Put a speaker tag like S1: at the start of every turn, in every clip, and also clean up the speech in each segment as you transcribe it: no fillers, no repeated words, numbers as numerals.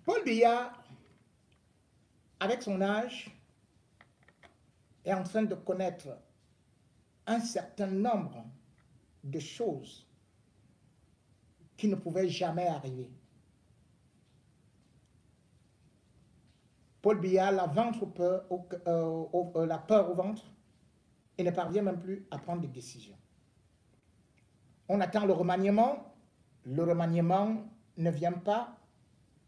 S1: Paul Biya, avec son âge, est en train de connaître un certain nombre de choses qui ne pouvaient jamais arriver. Paul Biya, la peur au ventre, et ne parvient même plus à prendre des décisions. On attend le remaniement ne vient pas,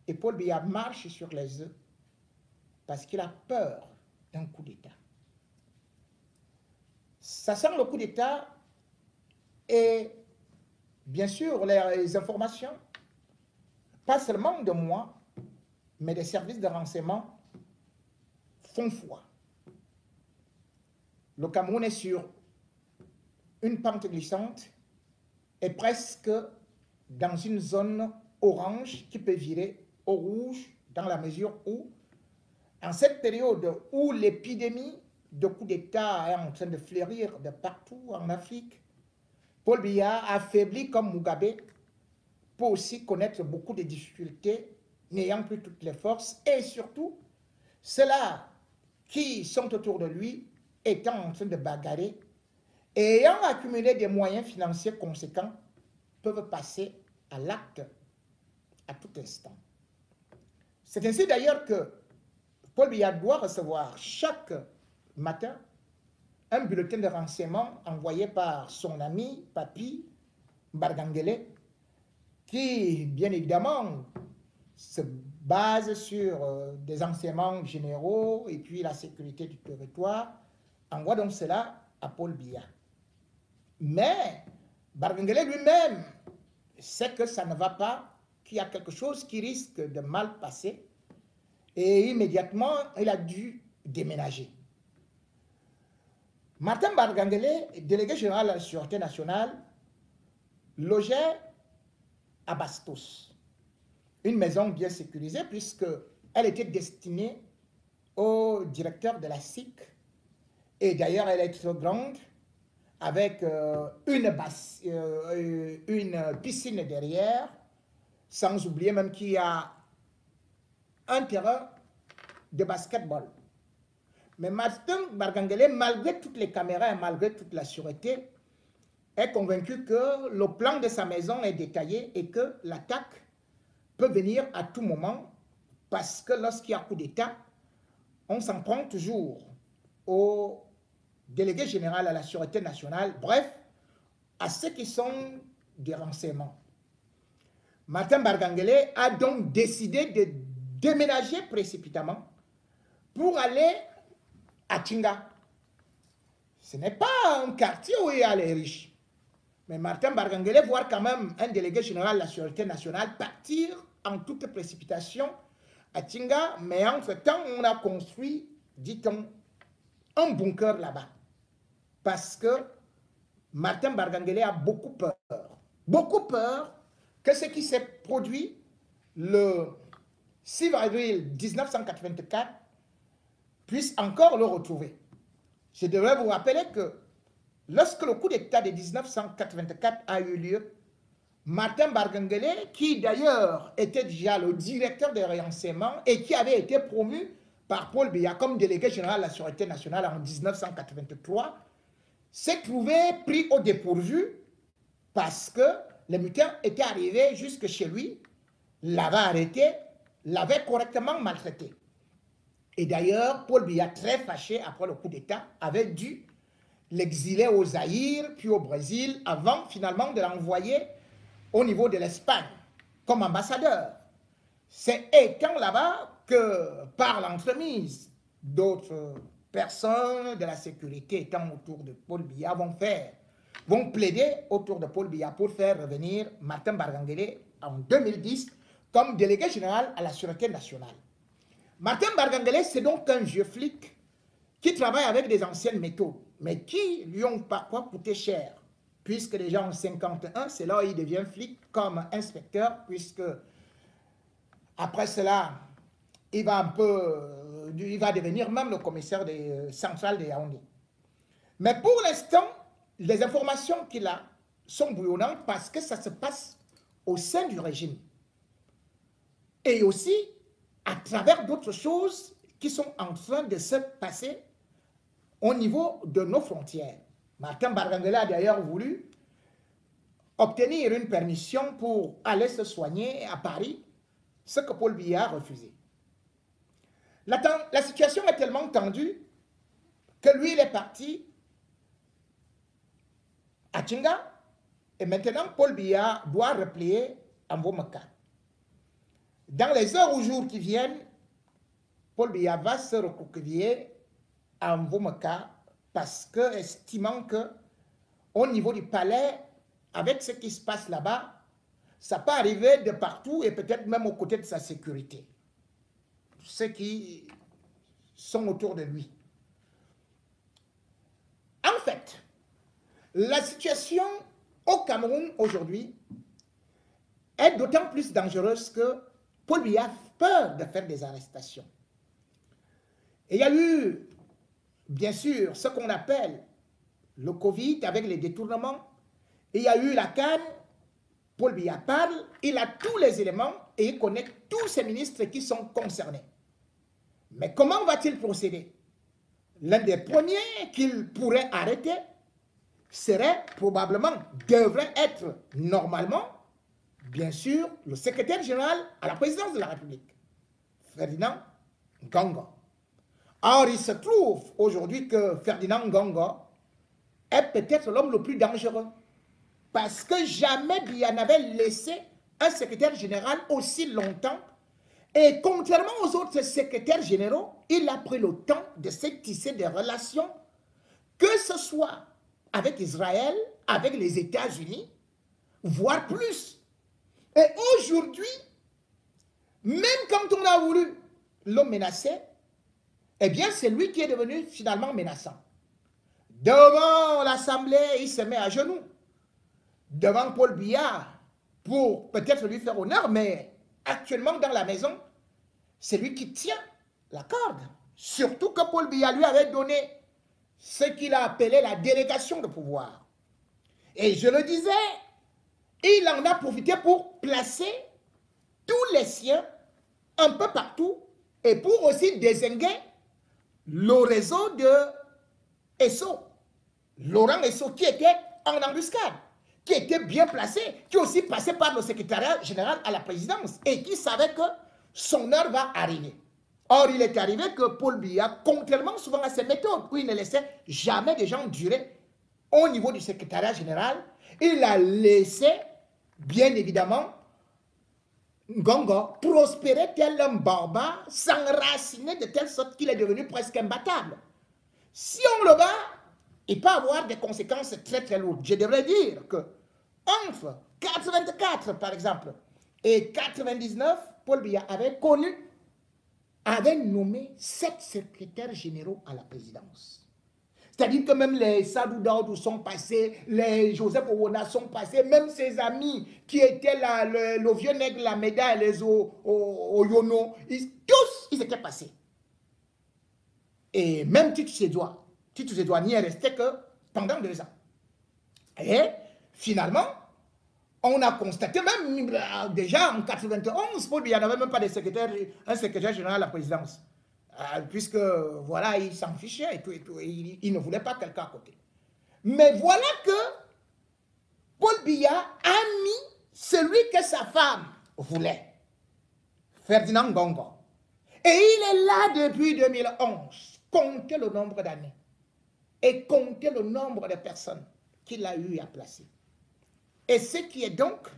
S1: et Paul Biya marche sur les œufs parce qu'il a peur d'un coup d'État. Ça sent le coup d'État et bien sûr les informations, pas seulement de moi, mais des services de renseignement font foi. Le Cameroun est sur une pente glissante et presque dans une zone orange qui peut virer au rouge dans la mesure où, en cette période où l'épidémie de coup d'État est en train de fleurir de partout en Afrique, Paul Biya, affaibli comme Mugabe, peut aussi connaître beaucoup de difficultés, n'ayant plus toutes les forces, et surtout, ceux-là qui sont autour de lui étant en train de bagarrer, et ayant accumulé des moyens financiers conséquents, peuvent passer à l'acte à tout instant. C'est ainsi d'ailleurs que Paul Biya doit recevoir chaque matin un bulletin de renseignement envoyé par son ami Papi Bargangele, qui, bien évidemment, se base sur des enseignements généraux et puis la sécurité du territoire, envoie donc cela à Paul Biya. Mais Bargangele lui-même sait que ça ne va pas, qu'il y a quelque chose qui risque de mal passer, et immédiatement, il a dû déménager. Martin Bargangele, délégué général à la Sûreté nationale, logeait à Bastos, une maison bien sécurisée puisqu'elle était destinée au directeur de la SIC, et d'ailleurs elle est très grande, avec une piscine derrière, sans oublier même qu'il y a un terrain de basketball. Mais Martin Bargangele, malgré toutes les caméras et malgré toute la sûreté, est convaincu que le plan de sa maison est détaillé et que l'attaque peut venir à tout moment, parce que lorsqu'il y a coup d'État, on s'en prend toujours au délégué général à la Sûreté nationale, bref, à ceux qui sont des renseignements. Martin Bargangele a donc décidé de déménager précipitamment pour aller à Tinga. Ce n'est pas un quartier où il y a les riches. Mais Martin Bargangele voit quand même un délégué général de la Sûreté nationale partir en toute précipitation à Tinga, mais entre-temps, on a construit, dit-on, un bunker là-bas. Parce que Martin Bargangele a beaucoup peur que ce qui s'est produit le 6 avril 1984 puisse encore le retrouver. Je devrais vous rappeler que lorsque le coup d'État de 1984 a eu lieu, Martin Bargangele, qui d'ailleurs était déjà le directeur des renseignements et qui avait été promu par Paul Biya comme délégué général de la Sûreté nationale en 1983, s'est trouvé pris au dépourvu parce que les mutins étaient arrivés jusque chez lui, l'avaient arrêté, l'avaient correctement maltraité. Et d'ailleurs, Paul Biya, très fâché après le coup d'État, avait dû l'exiler au Zaïre, puis au Brésil, avant finalement de l'envoyer au niveau de l'Espagne comme ambassadeur. C'est étant là-bas que, par l'entremise d'autres personnes de la sécurité étant autour de Paul Biya, vont plaider autour de Paul Biya pour faire revenir Martin Bargangele en 2010 comme délégué général à la Sûreté nationale. Martin Bargangele, c'est donc un vieux flic qui travaille avec des anciennes méthodes, mais qui lui ont parfois coûté cher, puisque déjà en 1951, c'est là où il devient flic comme inspecteur, puisque après cela, il va devenir même le commissaire central de Yaoundé. Mais pour l'instant, les informations qu'il a sont bouillonnantes parce que ça se passe au sein du régime. Et aussi à travers d'autres choses qui sont en train de se passer au niveau de nos frontières. Martin Bargangele a d'ailleurs voulu obtenir une permission pour aller se soigner à Paris, ce que Paul Biya a refusé. La situation est tellement tendue que lui, il est parti à Tchinga et maintenant Paul Biya doit replier à Mbomaka. Dans les heures ou jours qui viennent, Paul Biya va se recroqueviller à Mbomaka parce que, estimant que au niveau du palais, avec ce qui se passe là-bas, ça peut arriver de partout et peut-être même aux côtés de sa sécurité. Ceux qui sont autour de lui. En fait, la situation au Cameroun aujourd'hui est d'autant plus dangereuse que Paul Biya a peur de faire des arrestations. Et il y a eu, bien sûr, ce qu'on appelle le Covid avec les détournements. Et il y a eu la CAN. Paul Biya parle, il a tous les éléments et il connaît tous ces ministres qui sont concernés. Mais comment va-t-il procéder? L'un des premiers qu'il pourrait arrêter serait probablement, devrait être normalement, bien sûr, le secrétaire général à la présidence de la République, Ferdinand Ngongo. Or, il se trouve aujourd'hui que Ferdinand Ngongo est peut-être l'homme le plus dangereux. Parce que jamais Biya n'avait laissé un secrétaire général aussi longtemps. Et contrairement aux autres secrétaires généraux, il a pris le temps de se tisser des relations, que ce soit avec Israël, avec les États-Unis, voire plus. Et aujourd'hui, même quand on a voulu le menacer, eh bien c'est lui qui est devenu finalement menaçant. Devant l'Assemblée, il se met à genoux. Devant Paul Biya, pour peut-être lui faire honneur, mais actuellement dans la maison, c'est lui qui tient la corde. Surtout que Paul Biya lui avait donné ce qu'il a appelé la délégation de pouvoir. Et je le disais, il en a profité pour placer tous les siens un peu partout et pour aussi dézinguer le réseau de Esso, Laurent Esso, qui était en embuscade, qui était bien placé, qui aussi passait par le secrétariat général à la présidence et qui savait que son heure va arriver. Or, il est arrivé que Paul Biya, contrairement souvent à ses méthodes, où il ne laissait jamais des gens durer au niveau du secrétariat général, il a laissé, bien évidemment, Ngongo prospérer tel un barbare, s'enraciner de telle sorte qu'il est devenu presque imbattable. Si on le bat, il peut avoir des conséquences très très lourdes. Je devrais dire que entre 84 par exemple et 99, Paul Biya avait nommé 7 secrétaires généraux à la présidence. C'est-à-dire que même les Sadou Daoudou sont passés, les Joseph Owona sont passés, même ses amis qui étaient là, le vieux nègre, la médaille, les Oyono, tous, ils étaient passés. Et même Titus Edouard n'y est resté que pendant 2 ans. Et finalement, on a constaté, même déjà en 91, Paul Biya n'avait même pas de un secrétaire général à la présidence. Puisque, voilà, il s'en fichait et tout, et il ne voulait pas quelqu'un à côté. Mais voilà que Paul Biya a mis celui que sa femme voulait, Ferdinand Ngongo. Et il est là depuis 2011. Comptez le nombre d'années et comptez le nombre de personnes qu'il a eu à placer. Et ce qui est donc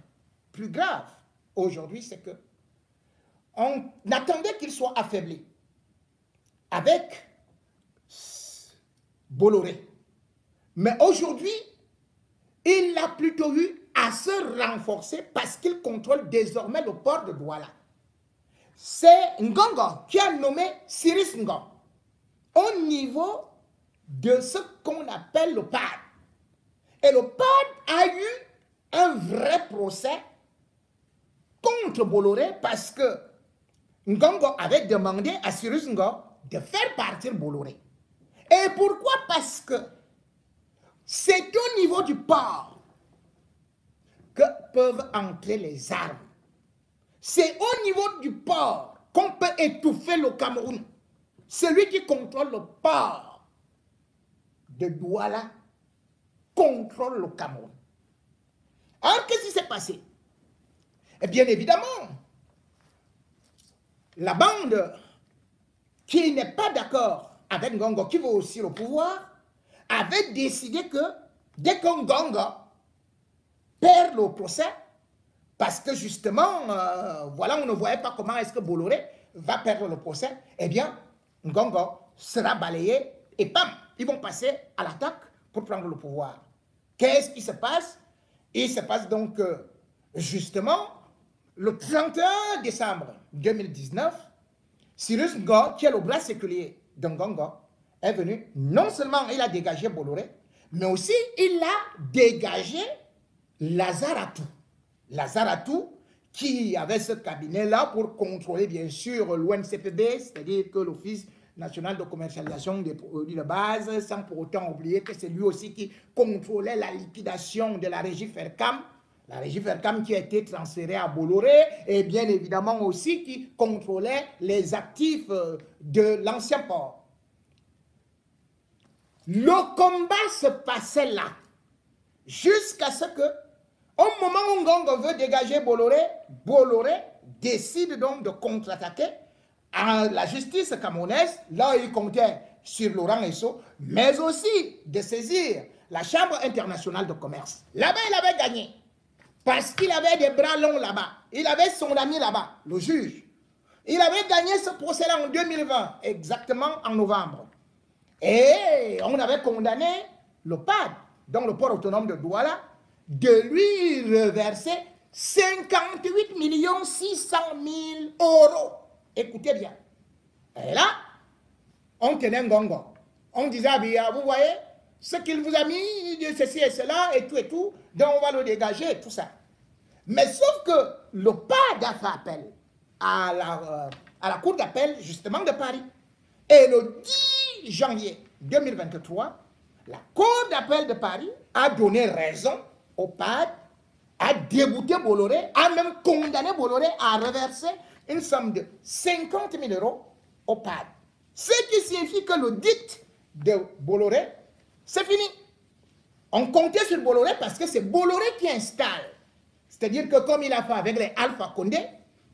S1: plus grave aujourd'hui, c'est que on attendait qu'il soit affaibli avec Bolloré. Mais aujourd'hui, il a plutôt eu à se renforcer parce qu'il contrôle désormais le port de Douala. C'est Ngongo qui a nommé Cyrus Ngongo au niveau de ce qu'on appelle le PAD. Et le PAD a eu un vrai procès contre Bolloré parce que Ngongo avait demandé à Cyrus Ngongo de faire partir Bolloré. Et pourquoi? Parce que c'est au niveau du port que peuvent entrer les armes. C'est au niveau du port qu'on peut étouffer le Cameroun. Celui qui contrôle le port de Douala contrôle le Cameroun. Alors, qu'est-ce qui s'est passé? Et bien évidemment, la bande qui n'est pas d'accord avec Ngongo, qui veut aussi le pouvoir, avait décidé que dès qu'un Ngongo perd le procès, parce que justement, voilà, on ne voyait pas comment est-ce que Bolloré va perdre le procès, eh bien, Ngongo sera balayé et pam, ils vont passer à l'attaque pour prendre le pouvoir. Qu'est-ce qui se passe? Il se passe donc justement, le 31 décembre 2019, Cyrus Ngo, qui est le bras séculier de Ngongo, est venu, non seulement il a dégagé Bolloré, mais aussi il a dégagé Lazare Atou. Lazare Atou, qui avait ce cabinet-là pour contrôler bien sûr l'ONCPB, c'est-à-dire que l'Office national de commercialisation des produits de base, sans pour autant oublier que c'est lui aussi qui contrôlait la liquidation de la régie Fercam, la régie Fercam qui a été transférée à Bolloré, et bien évidemment aussi qui contrôlait les actifs de l'ancien port. Le combat se passait là, jusqu'à ce que, au moment où Ngongo veut dégager Bolloré, Bolloré décide donc de contre-attaquer à la justice camerounaise, là il comptait sur Laurent Esso, mais aussi de saisir la Chambre internationale de commerce. Là-bas, il avait gagné, parce qu'il avait des bras longs là-bas. Il avait son ami là-bas, le juge. Il avait gagné ce procès-là en 2020, exactement en novembre. Et on avait condamné le PAD, donc le port autonome de Douala, de lui reverser 58 600 000 €. Écoutez bien. Et là, on tenait Ngongo. On disait, ah, vous voyez, ce qu'il vous a mis, de ceci et cela, et tout, donc on va le dégager, et tout ça. Mais sauf que le PAD a fait appel à la Cour d'appel, justement, de Paris. Et le 10 janvier 2023, la Cour d'appel de Paris a donné raison au PAD, a débouté Bolloré, a même condamné Bolloré à reverser une somme de 50 000 € au PAD. Ce qui signifie que le dit de Bolloré, c'est fini. On comptait sur Bolloré parce que c'est Bolloré qui installe. C'est-à-dire que comme il a fait avec les Alpha Condé,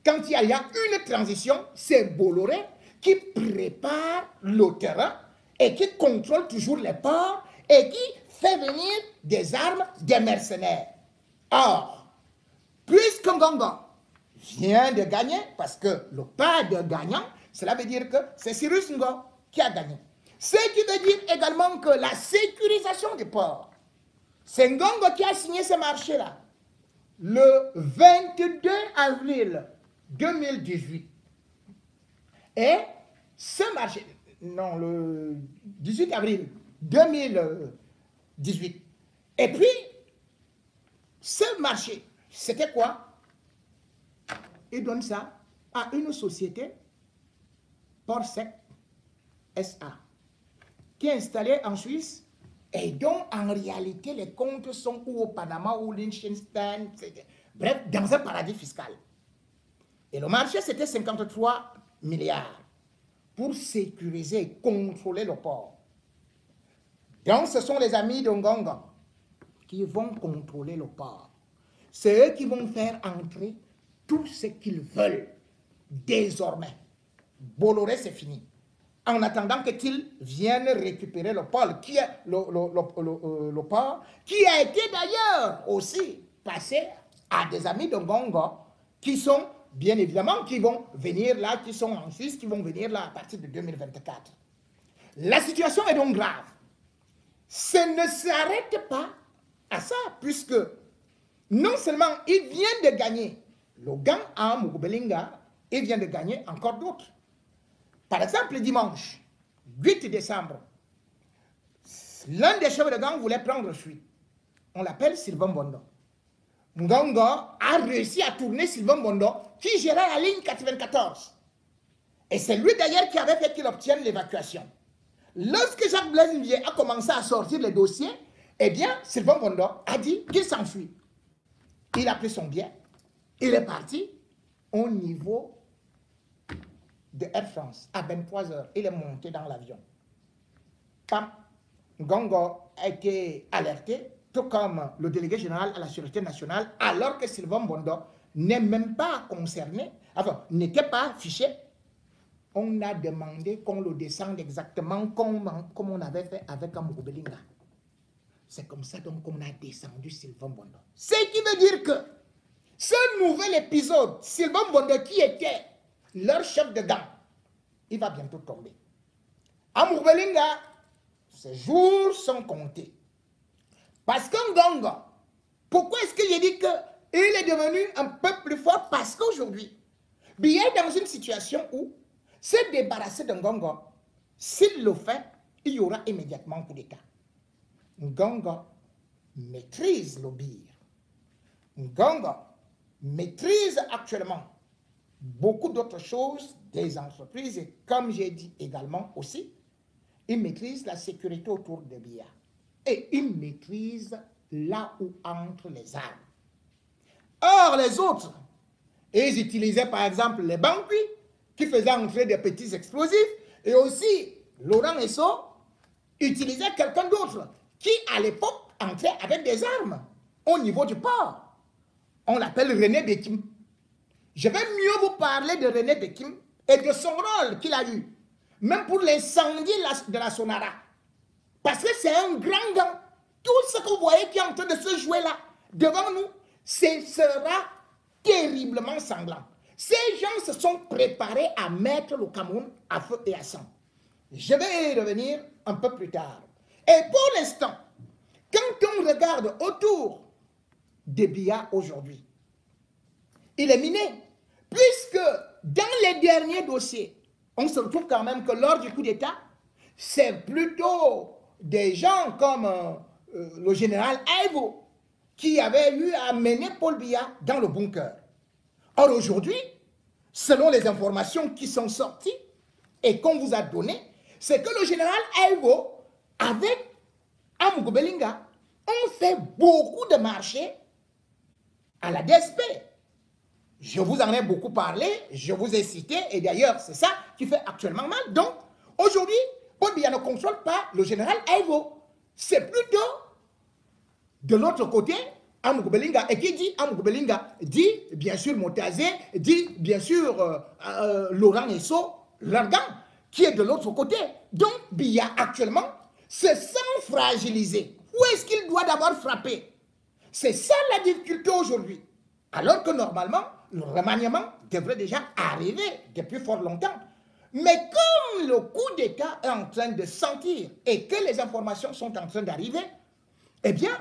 S1: quand il y a une transition, c'est Bolloré qui prépare le terrain et qui contrôle toujours les ports et qui fait venir des armes des mercenaires. Or, puisque Ngongo vient de gagner, parce que le PAD gagnant, cela veut dire que c'est Cyrus Ngo qui a gagné. Ce qui veut dire également que la sécurisation du port, c'est Ngongo qui a signé ce marché-là. Le 22 avril 2018. Et ce marché, non, le 18 avril 2018. Et puis, ce marché, c'était quoi? Il donne ça à une société, Port-Sec SA, qui est installée en Suisse et dont en réalité les comptes sont ou au Panama ou Liechtenstein, bref, dans un paradis fiscal. Et le marché, c'était 53 milliards pour sécuriser et contrôler le port. Donc, ce sont les amis de Ngongo qui vont contrôler le port. C'est eux qui vont faire entrer tout ce qu'ils veulent. Désormais, Bolloré, c'est fini. En attendant qu'ils viennent récupérer le port, qui est le port, qui a été d'ailleurs aussi passé à des amis de Ngongo qui sont, bien évidemment, qui vont venir là, qui sont en Suisse, qui vont venir là à partir de 2024. La situation est donc grave. Ça ne s'arrête pas à ça, puisque non seulement il vient de gagner le gang à Mugubelinga, il vient de gagner encore d'autres. Par exemple, dimanche 8 décembre, l'un des chefs de gang voulait prendre fuite. On l'appelle Sylvain Bondo. Ngongo a réussi à tourner Sylvain Bondo, qui gérait la ligne 94. Et c'est lui d'ailleurs qui avait fait qu'il obtienne l'évacuation. Lorsque Jacques Blaise Ndiaye a commencé à sortir les dossiers, eh bien, Sylvain Bondo a dit qu'il s'enfuit. Il a pris son bien, il est parti au niveau de Air France à 23 h. Il est monté dans l'avion. Pam, Ngongo a été alerté, tout comme le délégué général à la Sûreté nationale, alors que Sylvain Bondo n'est même pas concerné, enfin, n'était pas fiché. On a demandé qu'on le descende exactement comme on avait fait avec Amourou Belinga. C'est comme ça donc qu'on a descendu Sylvain Bondo. Ce qui veut dire que ce nouvel épisode, Sylvain Bondo qui était leur chef de gang, il va bientôt tomber. Amourou Belinga, ces jours sont comptés. Parce qu'un Ngongo, pourquoi est-ce que j'ai dit qu'il est devenu un peu plus fort? Parce qu'aujourd'hui, il est dans une situation où se débarrasser d'un Ngongo, s'il le fait, il y aura immédiatement un coup d'État. Ngongo maîtrise le bir. Ngongo maîtrise actuellement beaucoup d'autres choses des entreprises et comme j'ai dit également aussi, il maîtrise la sécurité autour de BIA. Et il maîtrise là où entrent les armes. Or, les autres, ils utilisaient par exemple les banques qui faisaient entrer des petits explosifs. Et aussi, Laurent Esso utilisait quelqu'un d'autre qui, à l'époque, entrait avec des armes au niveau du port. On l'appelle René Bekim. Je vais mieux vous parler de René Bekim et de son rôle qu'il a eu, même pour l'incendie de la Sonara. Parce que c'est un grand gant. Tout ce que vous voyez qui est en train de se jouer là, devant nous, ce sera terriblement sanglant. Ces gens se sont préparés à mettre le Cameroun à feu et à sang. Je vais y revenir un peu plus tard. Et pour l'instant, quand on regarde autour de BIA aujourd'hui, il est miné. Puisque dans les derniers dossiers, on se retrouve quand même que lors du coup d'État, c'est plutôt des gens comme le général Aïvo qui avait eu à mener Paul Biya dans le bunker. Or aujourd'hui, selon les informations qui sont sorties et qu'on vous a données, c'est que le général Aïvo, avec Amourou Belinga, ont fait beaucoup de marchés à la DSP. Je vous en ai beaucoup parlé, je vous ai cité, et d'ailleurs, c'est ça qui fait actuellement mal. Donc, aujourd'hui, Paul Biya ne contrôle pas le général Aïvo. C'est plutôt de l'autre côté, Amourou Belinga. Et qui dit Amourou Belinga dit, bien sûr, Montazé, dit, bien sûr, Laurent Esso, l'organe, qui est de l'autre côté. Donc, Biya, actuellement, se sent fragilisé. Où est-ce qu'il doit d'abord frapper? C'est ça la difficulté aujourd'hui. Alors que normalement, le remaniement devrait déjà arriver depuis fort longtemps. Mais comme le coup d'État est en train de sentir et que les informations sont en train d'arriver, eh bien,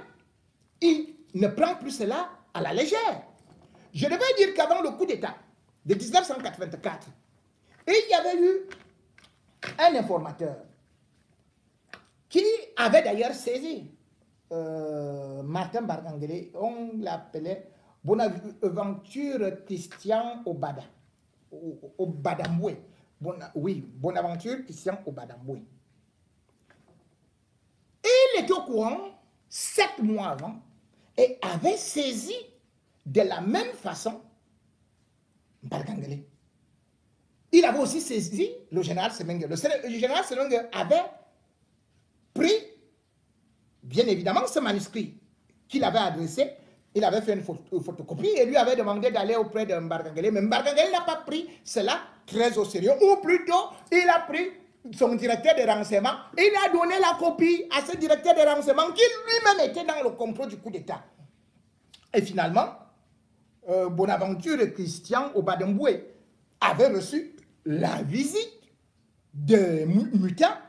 S1: il ne prend plus cela à la légère. Je devais dire qu'avant le coup d'État de 1984, il y avait eu un informateur qui avait d'ailleurs saisi Martin Bargangele, on l'appelait Bonaventure Christian Obada, Obadamboué. Oui, Bonaventure Christian Obadamboué. Il était au courant 7 mois avant et avait saisi de la même façon Bargangele. Il avait aussi saisi le général Semengue. Le général Semengue avait pris, bien évidemment, ce manuscrit qu'il avait adressé. Il avait fait une photocopie et lui avait demandé d'aller auprès de Mbargangele. Mais Mbargangele n'a pas pris cela très au sérieux. Ou plutôt, il a pris son directeur de renseignement. Il a donné la copie à ce directeur de renseignement qui lui-même était dans le complot du coup d'État. Et finalement, Bonaventure Christian Obadamboué avait reçu la visite de Mutin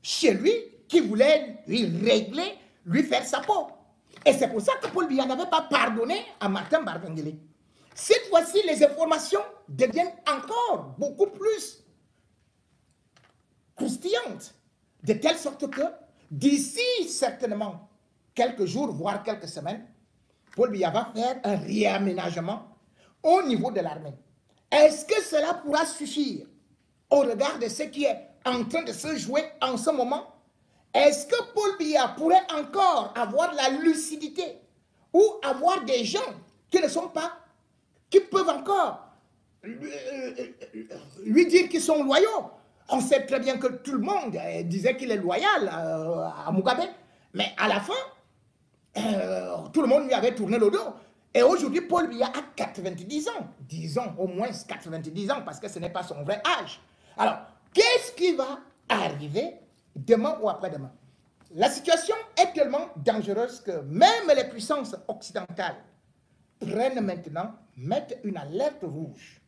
S1: chez lui qui voulait lui régler, lui faire sa peau. Et c'est pour ça que Paul Biya n'avait pas pardonné à Martin Bargangele. Cette fois-ci, les informations deviennent encore beaucoup plus croustillantes, de telle sorte que d'ici certainement quelques jours, voire quelques semaines, Paul Biya va faire un réaménagement au niveau de l'armée. Est-ce que cela pourra suffire au regard de ce qui est en train de se jouer en ce moment? Est-ce que Paul Biya pourrait encore avoir la lucidité ou avoir des gens qui ne sont pas, qui peuvent encore lui dire qu'ils sont loyaux. On sait très bien que tout le monde disait qu'il est loyal à Mugabe, mais à la fin, tout le monde lui avait tourné le dos. Et aujourd'hui, Paul Biya a 90 ans, disons au moins 90 ans, parce que ce n'est pas son vrai âge. Alors, qu'est-ce qui va arriver demain ou après-demain? La situation est tellement dangereuse que même les puissances occidentales prennent maintenant, mettent une alerte rouge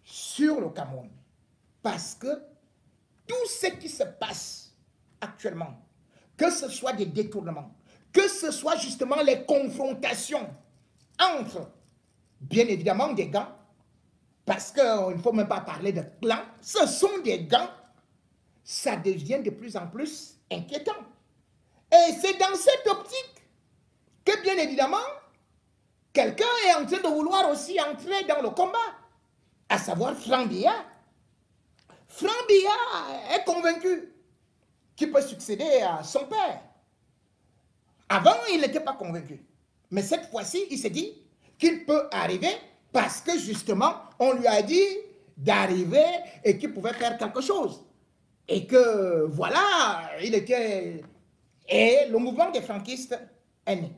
S1: sur le Cameroun. Parce que tout ce qui se passe actuellement, que ce soit des détournements, que ce soit justement les confrontations entre, bien évidemment, des gangs, parce qu'il ne faut même pas parler de clans, ce sont des gangs, ça devient de plus en plus inquiétant. Et c'est dans cette optique que, bien évidemment, quelqu'un est en train de vouloir aussi entrer dans le combat, à savoir Franck Biya. Franck Biya est convaincu qu'il peut succéder à son père. Avant, il n'était pas convaincu. Mais cette fois-ci, il s'est dit qu'il peut arriver parce que justement, on lui a dit d'arriver et qu'il pouvait faire quelque chose. Et que voilà, il était... Et le mouvement des franquistes est né.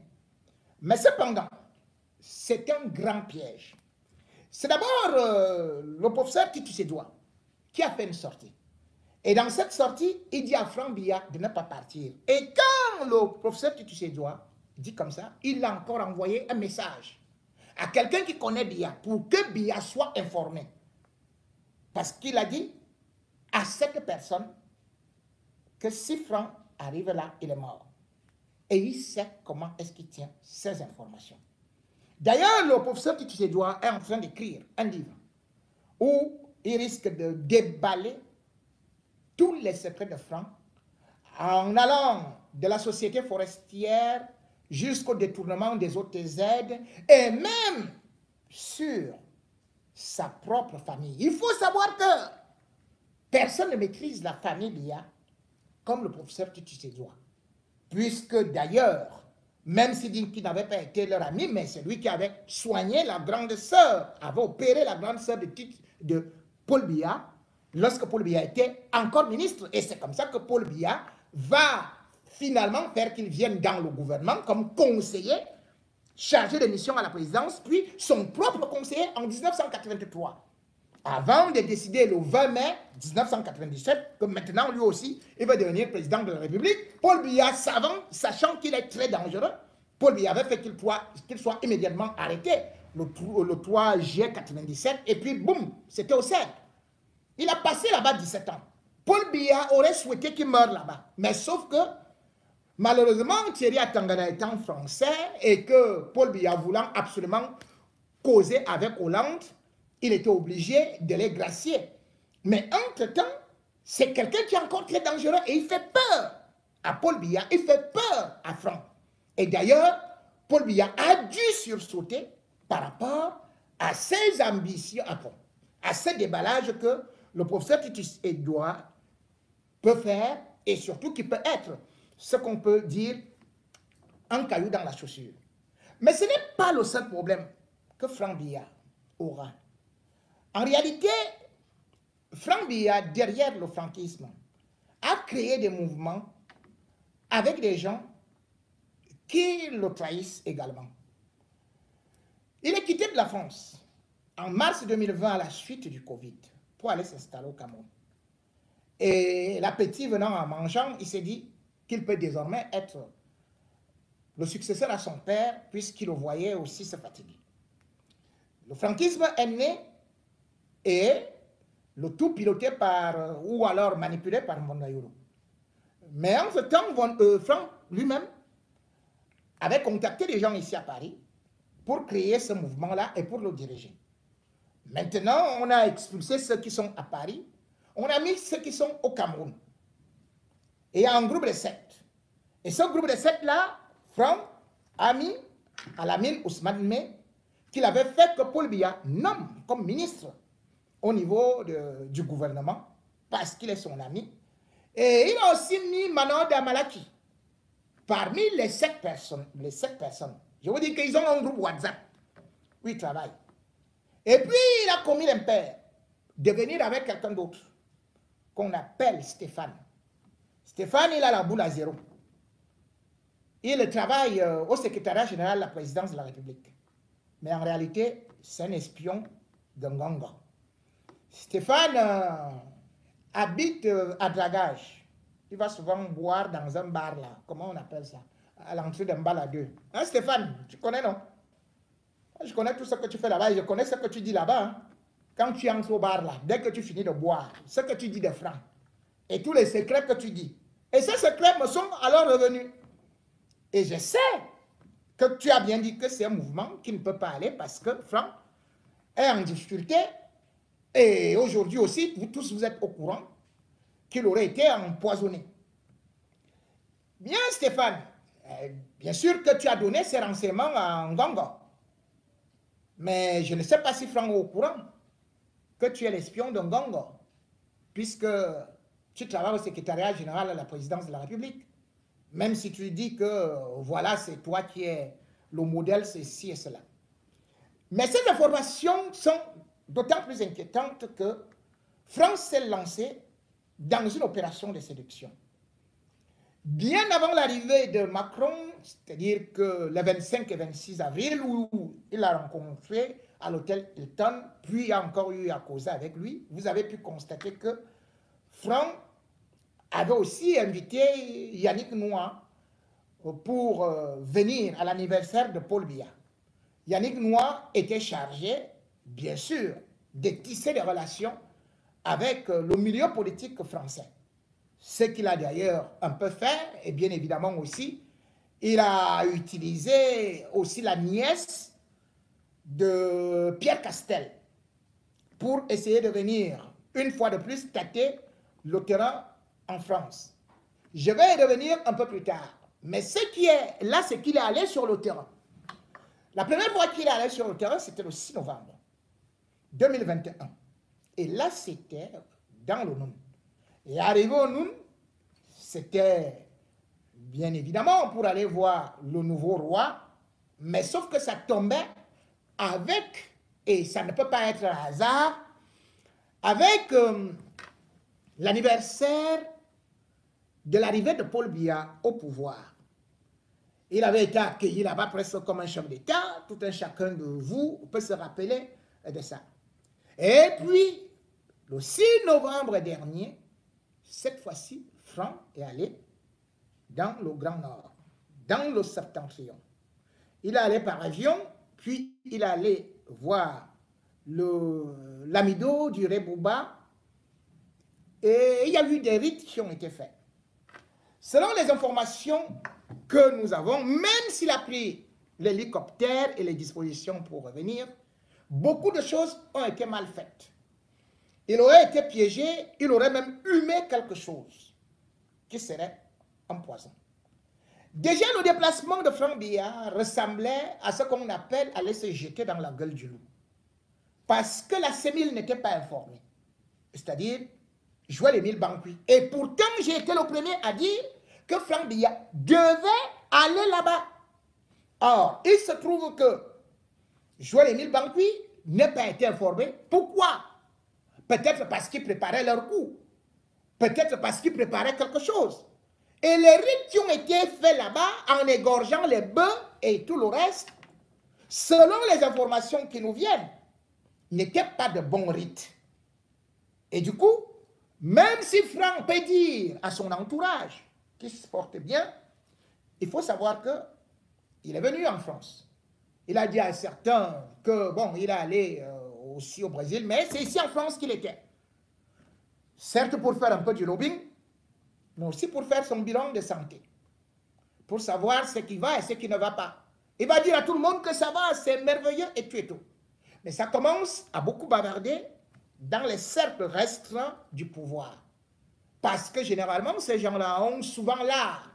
S1: Mais cependant, c'est un grand piège. C'est d'abord le professeur Titu Sédoua qui a fait une sortie. Et dans cette sortie, il dit à Franck Biya de ne pas partir. Et quand le professeur Titu Sédoua dit comme ça, il a encore envoyé un message à quelqu'un qui connaît Biya pour que Biya soit informé. Parce qu'il a dit à cette personne que si Franck arrive là, il est mort. Et il sait comment est-ce qu'il tient ces informations. D'ailleurs, le professeur Titu Sédoua est en train d'écrire un livre où il risque de déballer tous les secrets de Franck en allant de la société forestière jusqu'au détournement des OTZ et même sur sa propre famille. Il faut savoir que personne ne maîtrise la famille Biya comme le professeur Titu Sédoua. Puisque d'ailleurs, même s'il dit qu'il n'avait pas été leur ami, mais c'est lui qui avait soigné la grande sœur, avait opéré la grande sœur de Paul Biya, lorsque Paul Biya était encore ministre. Et c'est comme ça que Paul Biya va finalement faire qu'il vienne dans le gouvernement comme conseiller chargé de mission à la présidence, puis son propre conseiller en 1983. Avant de décider le 20 mai 1997 que maintenant lui aussi, il va devenir président de la République, Paul Biya, sachant qu'il est très dangereux, Paul Biya avait fait qu'il soit immédiatement arrêté le 3 juillet 1997 et puis boum, c'était au CED. Il a passé là-bas 17 ans. Paul Biya aurait souhaité qu'il meure là-bas, mais sauf que malheureusement, Thierry Atangana étant français et que Paul Biya voulant absolument causer avec Hollande, il était obligé de les gracier. Mais entre-temps, c'est quelqu'un qui est encore très dangereux et il fait peur à Paul Biya, il fait peur à Franck. Et d'ailleurs, Paul Biya a dû sursauter par rapport à ses ambitions, à ces déballages que le professeur Titu Sédoua peut faire et surtout qui peut être ce qu'on peut dire un caillou dans la chaussure. Mais ce n'est pas le seul problème que Franck Biya aura. En réalité, Franck Biya, derrière le franquisme, a créé des mouvements avec des gens qui le trahissent également. Il est quitté de la France en mars 2020 à la suite du Covid pour aller s'installer au Cameroun. Et l'appétit venant en mangeant, il s'est dit qu'il peut désormais être le successeur à son père puisqu'il le voyait aussi se fatiguer. Le franquisme est né et le tout piloté par, ou alors manipulé par Mongayuru. Mais en ce temps, Franck lui-même avait contacté des gens ici à Paris pour créer ce mouvement-là et pour le diriger. Maintenant, on a expulsé ceux qui sont à Paris, on a mis ceux qui sont au Cameroun. Et il y a un groupe de 7. Et ce groupe de 7-là, Franck a mis à la mine Ousmane May, qu'il avait fait que Paul Biya nomme comme ministre au niveau du gouvernement, parce qu'il est son ami. Et il a aussi mis Manon Damalaki parmi les 7 personnes. Je vous dis qu'ils ont un groupe WhatsApp où ils travaillent. Et puis, il a commis l'impair de venir avec quelqu'un d'autre, qu'on appelle Stéphane. Stéphane, il a la boule à zéro. Il travaille au secrétariat général de la présidence de la République. Mais en réalité, c'est un espion de Nganga. Stéphane habite à Dragage. Il va souvent boire dans un bar là. Comment on appelle ça? À l'entrée d'un bar à deux. Hein, Stéphane, tu connais, non? Je connais tout ce que tu fais là-bas et je connais ce que tu dis là-bas. Hein. Quand tu entres au bar là, dès que tu finis de boire, ce que tu dis de franc et tous les secrets que tu dis. Et ces secrets me sont alors revenus. Et je sais que tu as bien dit que c'est un mouvement qui ne peut pas aller parce que Franck est en difficulté. Et aujourd'hui aussi, vous tous, vous êtes au courant qu'il aurait été empoisonné. Bien, Stéphane, bien sûr que tu as donné ces renseignements à Nganga. Mais je ne sais pas si Franck est au courant que tu es l'espion de Nganga, puisque tu travailles au secrétariat général de la présidence de la République. Même si tu dis que, voilà, c'est toi qui es le modèle, ceci et cela. Mais ces informations sont d'autant plus inquiétantes que France s'est lancée dans une opération de séduction. Bien avant l'arrivée de Macron, c'est-à-dire que le 25 et 26 avril, où il a rencontré à l'hôtel Hilton, puis il y a encore eu à causer avec lui, vous avez pu constater que Franck avait aussi invité Yannick Noah pour venir à l'anniversaire de Paul Biya. Yannick Noah était chargé, bien sûr, de tisser des relations avec le milieu politique français. Ce qu'il a d'ailleurs un peu fait, et bien évidemment aussi, il a utilisé aussi la nièce de Pierre Castel pour essayer de venir, une fois de plus, tâter le terrain en France. Je vais y revenir un peu plus tard. Mais ce qui est là, c'est qu'il est allé sur le terrain. La première fois qu'il est allé sur le terrain, c'était le 6 novembre 2021. Et là, c'était dans le Noun. Et arrivé au Noun, c'était bien évidemment pour aller voir le nouveau roi, mais sauf que ça tombait avec, et ça ne peut pas être un hasard, avec l'anniversaire de l'arrivée de Paul Biya au pouvoir. Il avait été accueilli là-bas presque comme un chef d'État. Tout un chacun de vous peut se rappeler de ça. Et puis, le 6 novembre dernier, cette fois-ci, Franck est allé dans le Grand Nord, dans le Septentrion. Il est allé par avion, puis il est allé voir l'amido du Rebouba, et il y a eu des rites qui ont été faits. Selon les informations que nous avons, même s'il a pris l'hélicoptère et les dispositions pour revenir, beaucoup de choses ont été mal faites. Il aurait été piégé, il aurait même humé quelque chose qui serait un poison. Déjà, le déplacement de Franck Biya ressemblait à ce qu'on appelle aller se jeter dans la gueule du loup. Parce que la CEMIL n'était pas informée. C'est-à-dire, Joël-Émile Bankui. Et pourtant, j'ai été le premier à dire que Franck Biya devait aller là-bas. Or, il se trouve que Joël-Émile Bankui n'a pas été informé. Pourquoi? Peut-être parce qu'il préparait leur coup. Peut-être parce qu'il préparait quelque chose. Et les rites qui ont été faits là-bas, en égorgeant les bœufs et tout le reste, selon les informations qui nous viennent, n'étaient pas de bons rites. Et du coup, même si Franck peut dire à son entourage qu'il se porte bien, il faut savoir qu'il est venu en France. Il a dit à certains que, bon, il est allé aussi au Brésil, mais c'est ici en France qu'il était. Certes pour faire un peu du lobbying, mais aussi pour faire son bilan de santé. Pour savoir ce qui va et ce qui ne va pas. Il va dire à tout le monde que ça va, c'est merveilleux et tout et tout. Mais ça commence à beaucoup bavarder dans les cercles restreints du pouvoir. Parce que généralement, ces gens-là ont souvent l'art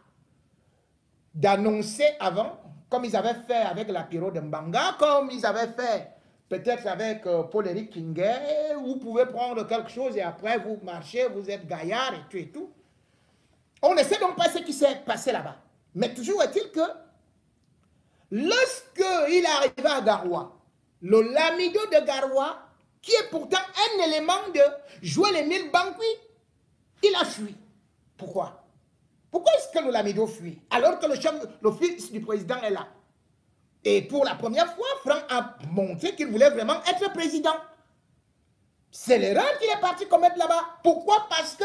S1: d'annoncer avant, comme ils avaient fait avec l'apéro de Mbanga, comme ils avaient fait peut-être avec Paul-Éric Kinguet, vous pouvez prendre quelque chose et après vous marchez, vous êtes gaillard et tout. On ne sait donc pas ce qui s'est passé là-bas. Mais toujours est-il que lorsqu'il est arrivé à Garoua, le Lamido de Garoua, qui est pourtant un élément de jouer les 1000 banquis, il a fui. Pourquoi? Pourquoi est-ce que le Lamido fuit alors que le fils du président est là? Et pour la première fois, Franck a montré qu'il voulait vraiment être président. C'est l'erreur qu'il est parti commettre là-bas. Pourquoi? Parce que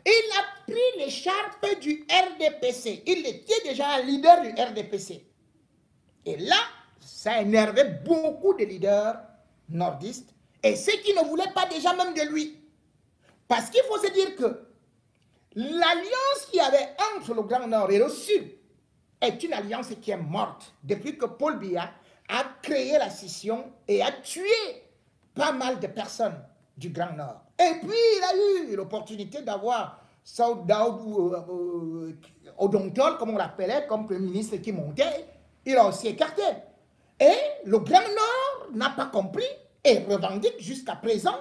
S1: il a pris l'écharpe du RDPC. Il était déjà un leader du RDPC. Et là, ça énervait beaucoup de leaders nordistes et ceux qui ne voulaient pas déjà même de lui. Parce qu'il faut se dire que l'alliance qu'il y avait entre le Grand Nord et le Sud est une alliance qui est morte depuis que Paul Biya a créé la scission et a tué pas mal de personnes du Grand Nord. Et puis, il a eu l'opportunité d'avoir Saoud Daoud Odontol, comme on l'appelait, comme Premier ministre qui montait. Il a aussi écarté. Et le Grand Nord n'a pas compris et revendique jusqu'à présent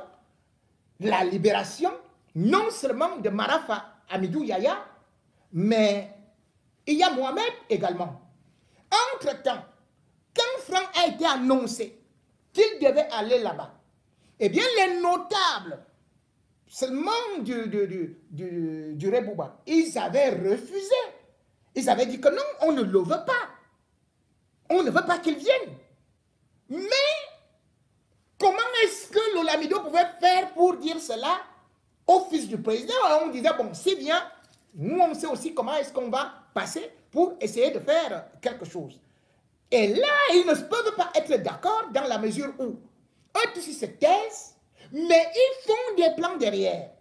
S1: la libération, non seulement de Marafa Amidou Yaya, mais il y a Mohamed également. Entre-temps, quand Franck a été annoncé qu'il devait aller là-bas, eh bien les notables seulement du Rebouba, ils avaient refusé. Ils avaient dit que non, on ne le veut pas. On ne veut pas qu'il vienne. Mais comment est-ce que le Lamido pouvait faire pour dire cela au fils du président? On disait, bon, c'est bien, nous on sait aussi comment est-ce qu'on va passer pour essayer de faire quelque chose. Et là, ils ne peuvent pas être d'accord dans la mesure où eux tous ils se taisent, mais ils font des plans derrière.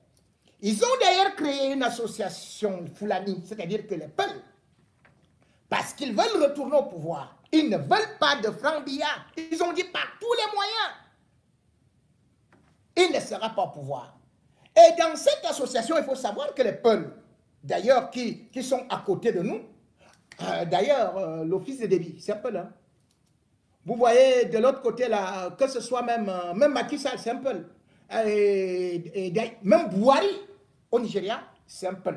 S1: Ils ont d'ailleurs créé une association Fulani, c'est-à-dire que les peuples, parce qu'ils veulent retourner au pouvoir. Ils ne veulent pas de Franck Biya. Ils ont dit par tous les moyens. Il ne sera pas au pouvoir. Et dans cette association, il faut savoir que les peuples, d'ailleurs, qui sont à côté de nous, d'ailleurs, l'office de débit, c'est un peu là. Vous voyez de l'autre côté, là, que ce soit même Macky Sall, c'est un peu. Même Bouhari, au Nigeria, c'est un peu.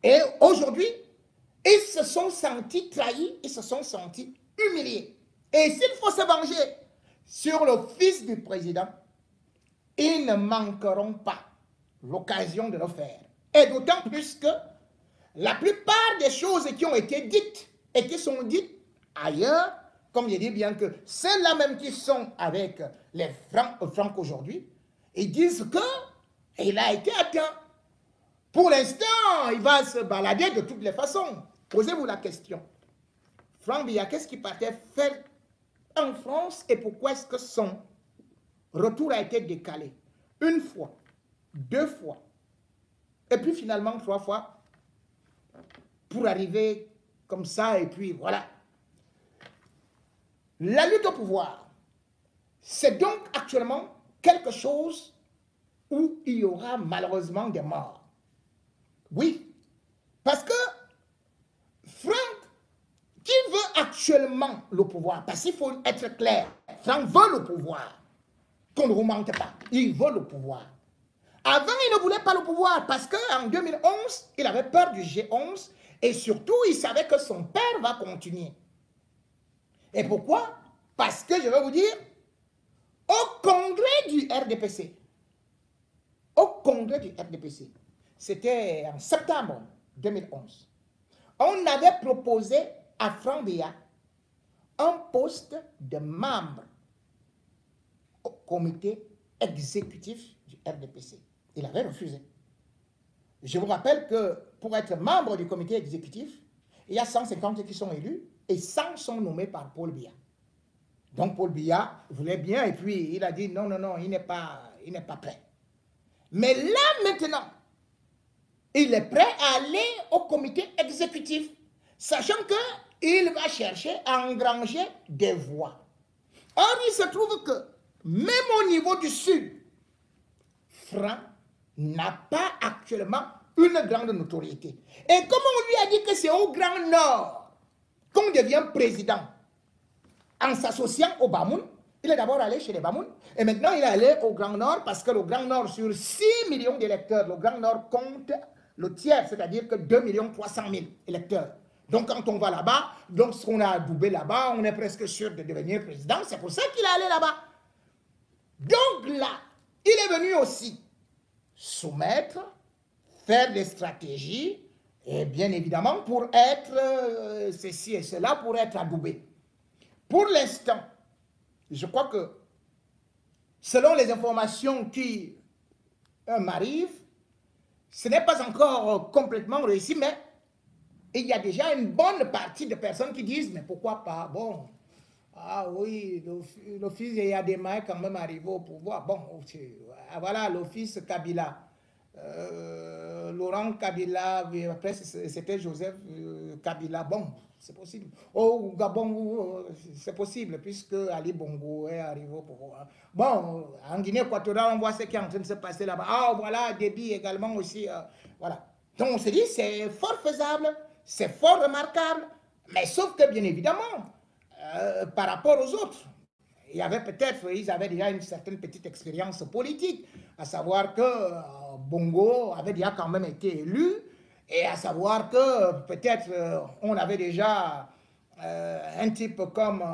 S1: Et aujourd'hui, ils se sont sentis trahis, ils se sont sentis humiliés. Et s'il faut se venger sur le fils du président, ils ne manqueront pas l'occasion de le faire. Et d'autant plus que la plupart des choses qui ont été dites et qui sont dites ailleurs, comme je dis bien que ceux-là même qui sont avec les Francs aujourd'hui, ils disent qu'il a été atteint. Pour l'instant, il va se balader de toutes les façons. Posez-vous la question. Franck Biya, qu'est-ce qu'il partait faire en France et pourquoi est-ce que son retour a été décalé? Une fois, deux fois, et puis finalement 3 fois, pour arriver comme ça, et puis voilà. La lutte au pouvoir, c'est donc actuellement quelque chose où il y aura malheureusement des morts. Oui, parce que Franck, qui veut actuellement le pouvoir, parce qu'il faut être clair, Franck veut le pouvoir, qu'on ne vous mente pas, il veut le pouvoir. Avant, il ne voulait pas le pouvoir, parce qu'en 2011, il avait peur du G11, et surtout, il savait que son père va continuer. Et pourquoi? Parce que, je vais vous dire, au congrès du RDPC, c'était en septembre 2011, on avait proposé à Franck Biya un poste de membre au comité exécutif du RDPC. Il avait refusé. Je vous rappelle que pour être membre du comité exécutif, il y a 150 qui sont élus et 100 sont nommés par Paul Biya. Donc Paul Biya voulait bien et puis il a dit non, non, non, il n'est pas prêt. Mais là maintenant, il est prêt à aller au comité exécutif, sachant qu'il va chercher à engranger des voix. Or, il se trouve que même au niveau du Sud, Franck n'a pas actuellement une grande notoriété. Et comme on lui a dit que c'est au Grand Nord qu'on devient président, en s'associant au Bamoun, il est d'abord allé chez les Bamoun, et maintenant il est allé au Grand Nord, parce que le Grand Nord, sur 6 millions d'électeurs, le Grand Nord compte le tiers, c'est-à-dire que 2 300 000 électeurs. Donc quand on va là-bas, donc ce qu'on a adoubé là-bas, on est presque sûr de devenir président. C'est pour ça qu'il est allé là-bas. Donc là, il est venu aussi soumettre, faire des stratégies, et bien évidemment pour être ceci et cela, pour être adoubé. Pour l'instant, je crois que selon les informations qui m'arrivent, ce n'est pas encore complètement réussi, mais il y a déjà une bonne partie de personnes qui disent, mais pourquoi pas, bon, ah oui, l'office Yadema est quand même arrivé au pouvoir. Bon, voilà l'office Kabila. Laurent Kabila, après c'était Joseph Kabila. Bon, c'est possible. Au Gabon, c'est possible, puisque Ali Bongo est arrivé au pouvoir. Bon, en Guinée équatoriale, on voit ce qui est en train de se passer là-bas. Ah, voilà, Déby également aussi. Voilà. Donc on se dit, c'est fort faisable, c'est fort remarquable, mais sauf que, bien évidemment, par rapport aux autres, il y avait peut-être, ils avaient déjà une certaine petite expérience politique, à savoir que Bongo avait déjà quand même été élu, et à savoir que peut-être on avait déjà un type comme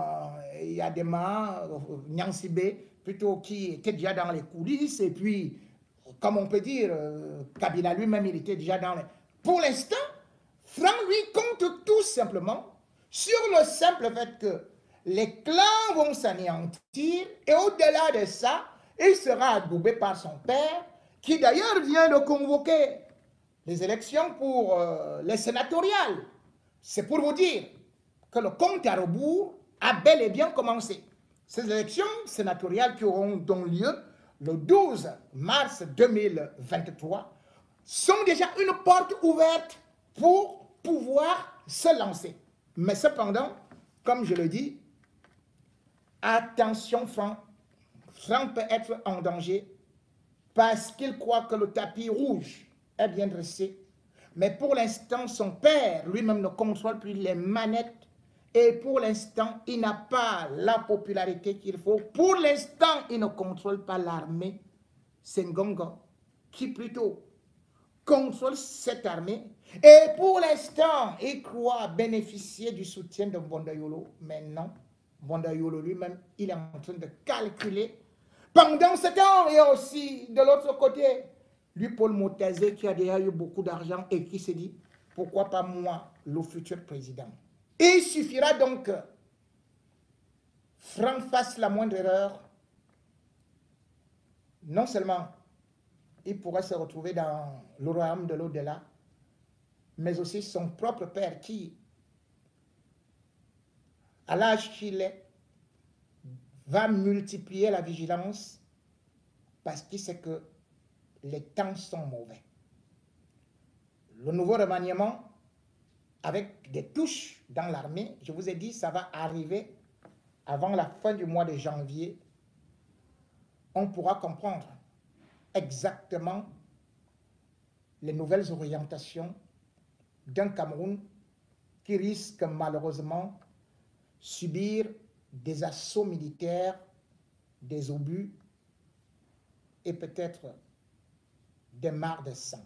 S1: Yadema, Nyansibé, plutôt qui était déjà dans les coulisses, et puis, comme on peut dire, Kabila lui-même, il était déjà dans les... Pour l'instant, Franck, lui, compte tout simplement sur le simple fait que les clans vont s'anéantir et au-delà de ça, il sera adoubé par son père, qui d'ailleurs vient de convoquer les élections pour les sénatoriales. C'est pour vous dire que le compte à rebours a bel et bien commencé. Ces élections sénatoriales qui auront donc lieu le 12 mars 2023 sont déjà une porte ouverte pour pouvoir se lancer. Mais cependant, comme je le dis, attention Franck. Franck peut être en danger parce qu'il croit que le tapis rouge est bien dressé. Mais pour l'instant, son père lui-même ne contrôle plus les manettes. Et pour l'instant, il n'a pas la popularité qu'il faut. Pour l'instant, il ne contrôle pas l'armée. C'est Ngongo qui plutôt contrôle cette armée. Et pour l'instant, il croit bénéficier du soutien de Bondayolo. Mais non, Bondayolo lui-même, il est en train de calculer. Pendant ce temps, il y a aussi de l'autre côté, lui, Paul Motazé, qui a déjà eu beaucoup d'argent et qui s'est dit, pourquoi pas moi, le futur président. Et il suffira donc que Franck fasse la moindre erreur. Non seulement il pourrait se retrouver dans le royaume de l'au-delà, mais aussi son propre père qui, à l'âge qu'il est, va multiplier la vigilance parce qu'il sait que les temps sont mauvais. Le nouveau remaniement, avec des touches dans l'armée, je vous ai dit, ça va arriver avant la fin du mois de janvier. On pourra comprendre exactement les nouvelles orientations d'un Cameroun qui risque malheureusement subir des assauts militaires, des obus et peut-être des mares de sang.